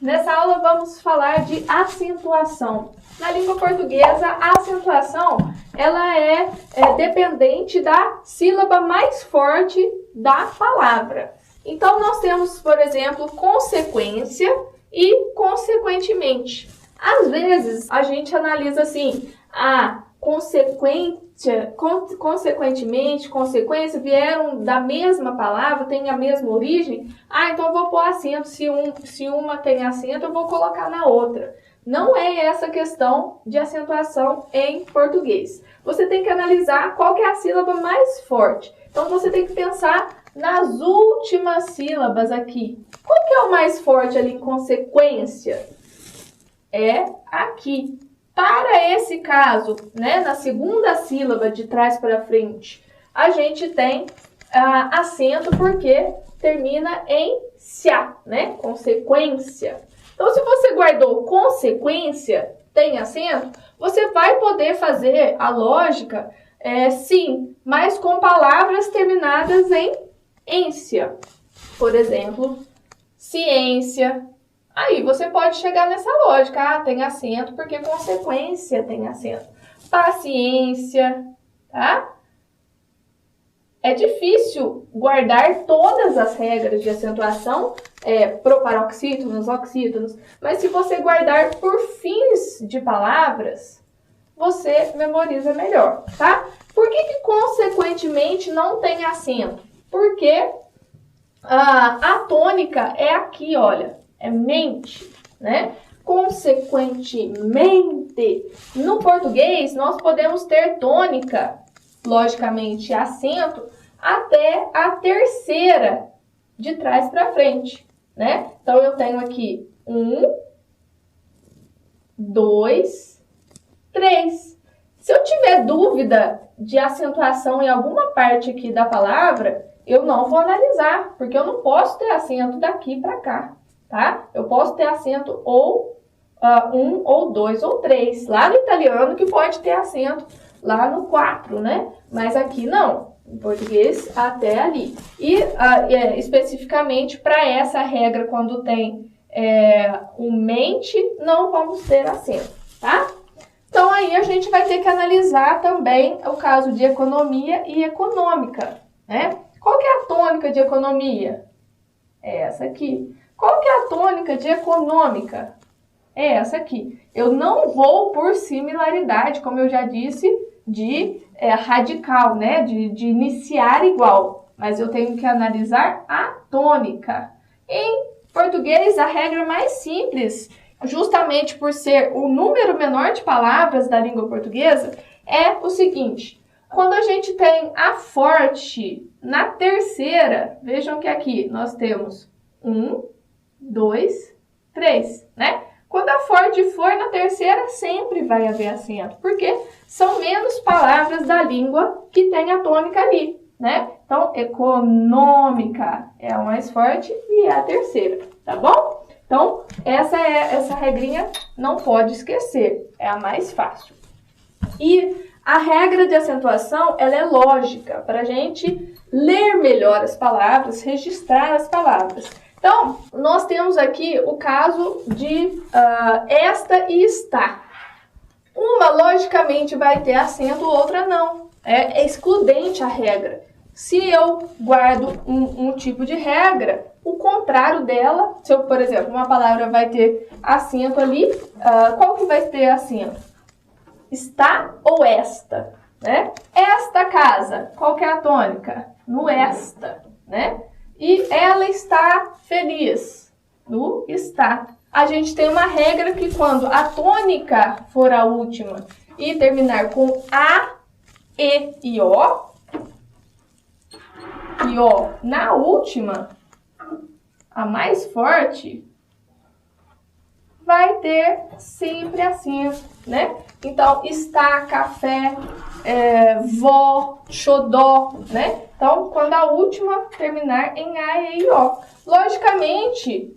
Nessa aula vamos falar de acentuação. Na língua portuguesa, a acentuação ela é dependente da sílaba mais forte da palavra. Então, nós temos, por exemplo, consequência e consequentemente. Às vezes, a gente analisa assim, a consequentemente, consequência, vieram da mesma palavra, têm a mesma origem. Então eu vou pôr acento, se uma tem acento, eu vou colocar na outra. Não é essa a questão de acentuação em português. Você tem que analisar qual que é a sílaba mais forte. Então você tem que pensar nas últimas sílabas aqui. Qual que é o mais forte ali em consequência? É aqui. Para esse caso, né, na segunda sílaba de trás para frente, a gente tem acento porque termina em cia, né? Consequência. Então, se você guardou consequência, tem acento, você vai poder fazer a lógica, sim, mas com palavras terminadas em ência. Por exemplo, ciência. Aí você pode chegar nessa lógica, tem acento porque consequência tem acento. Paciência, tá? É difícil guardar todas as regras de acentuação, proparoxítonos, oxítonos, mas se você guardar por fins de palavras, você memoriza melhor, tá? Por que consequentemente não tem acento? Porque a tônica é aqui, olha. É mente, né? Consequentemente, no português, nós podemos ter tônica, logicamente, acento, até a terceira de trás para frente, né? Então, eu tenho aqui 1, 2, 3. Se eu tiver dúvida de acentuação em alguma parte aqui da palavra, eu não vou analisar, porque eu não posso ter acento daqui para cá. Tá? Eu posso ter acento ou 1, ou 2, ou 3. Lá no italiano que pode ter acento lá no 4, né? Mas aqui não. Em português, até ali. E especificamente para essa regra, quando tem mente, não vamos ter acento, tá? Então, aí a gente vai ter que analisar também o caso de economia e econômica, né? Qual que é a tônica de economia? É essa aqui. Qual que é a tônica de econômica? É essa aqui. Eu não vou por similaridade, como eu já disse, de radical, né? De iniciar igual. Mas eu tenho que analisar a tônica. Em português, a regra mais simples, justamente por ser o número menor de palavras da língua portuguesa, é o seguinte. Quando a gente tem a forte na terceira, vejam que aqui nós temos 1, 2, 3, né? Quando a forte for na terceira, sempre vai haver acento, porque são menos palavras da língua que tem a tônica ali, né? Então, econômica é a mais forte e é a terceira, tá bom? Então, essa regrinha não pode esquecer, é a mais fácil. E a regra de acentuação, ela é lógica, para a gente ler melhor as palavras, registrar as palavras. Então, nós temos aqui o caso de esta e está. Uma, logicamente, vai ter acento, outra não. É excludente a regra. Se eu guardo um tipo de regra, o contrário dela, se eu, por exemplo, uma palavra vai ter acento ali, qual que vai ter acento? Está ou esta, né? Esta casa, qual que é a tônica? No esta, né? E ela está feliz, no está. A gente tem uma regra que quando a tônica for a última e terminar com A, E O na última, a mais forte, vai ter sempre acento, né? Então, está, café, vó, xodó, né? Então, quando a última terminar em A, E, O. Logicamente,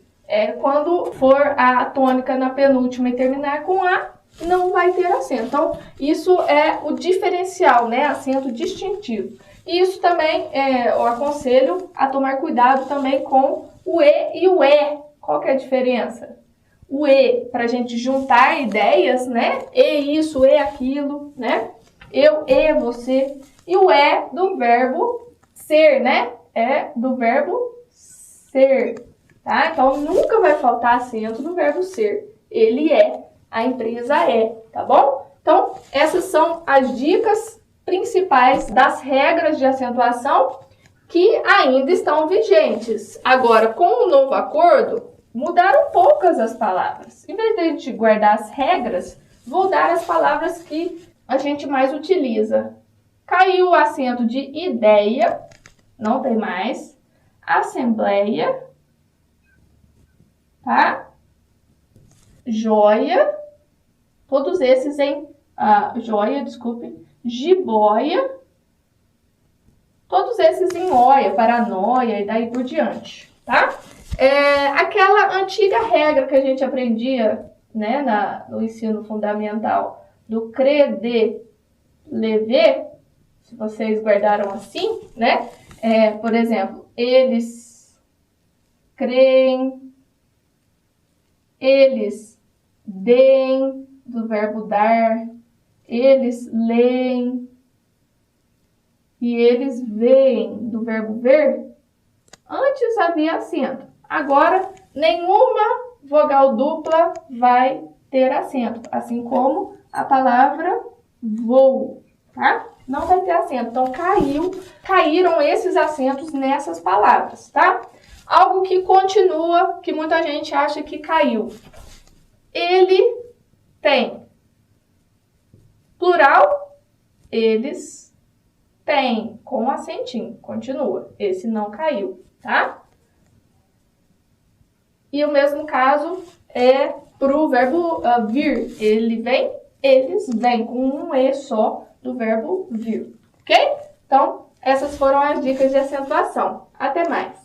quando for a tônica na penúltima e terminar com A, não vai ter acento. Então, isso é o diferencial, né? Acento distintivo. E isso também, eu aconselho a tomar cuidado também com o E e o E. Qual que é a diferença? O E, para a gente juntar ideias, né? E isso, e aquilo, né? Eu, e, você. E o E do verbo ser, né? É do verbo ser, tá? Então, nunca vai faltar acento no verbo ser. Ele é, a empresa é, tá bom? Então, essas são as dicas principais das regras de acentuação que ainda estão vigentes. Agora, com o novo acordo, mudaram poucas as palavras. Em vez de a gente guardar as regras, vou dar as palavras que a gente mais utiliza. Caiu o acento de ideia, não tem mais. Assembleia, tá? Joia, todos esses em joia, desculpe, jiboia, todos esses em oia, paranoia e daí por diante, tá? Aquela antiga regra que a gente aprendia, né, no ensino fundamental, do crer, lever, se vocês guardaram assim, né? Por exemplo, eles creem, eles deem, do verbo dar, eles leem e eles veem, do verbo ver. Antes havia acento, agora nenhuma vogal dupla vai ter acento, assim como a palavra voo, tá? Não vai ter acento, então caíram esses acentos nessas palavras, tá? Algo que continua, que muita gente acha que caiu. Ele tem. Plural, eles têm, com acentinho, continua. Esse não caiu, tá? E o mesmo caso é para o verbo vir. Ele vem, eles vêm, com um E só do verbo vir, ok? Então, essas foram as dicas de acentuação. Até mais!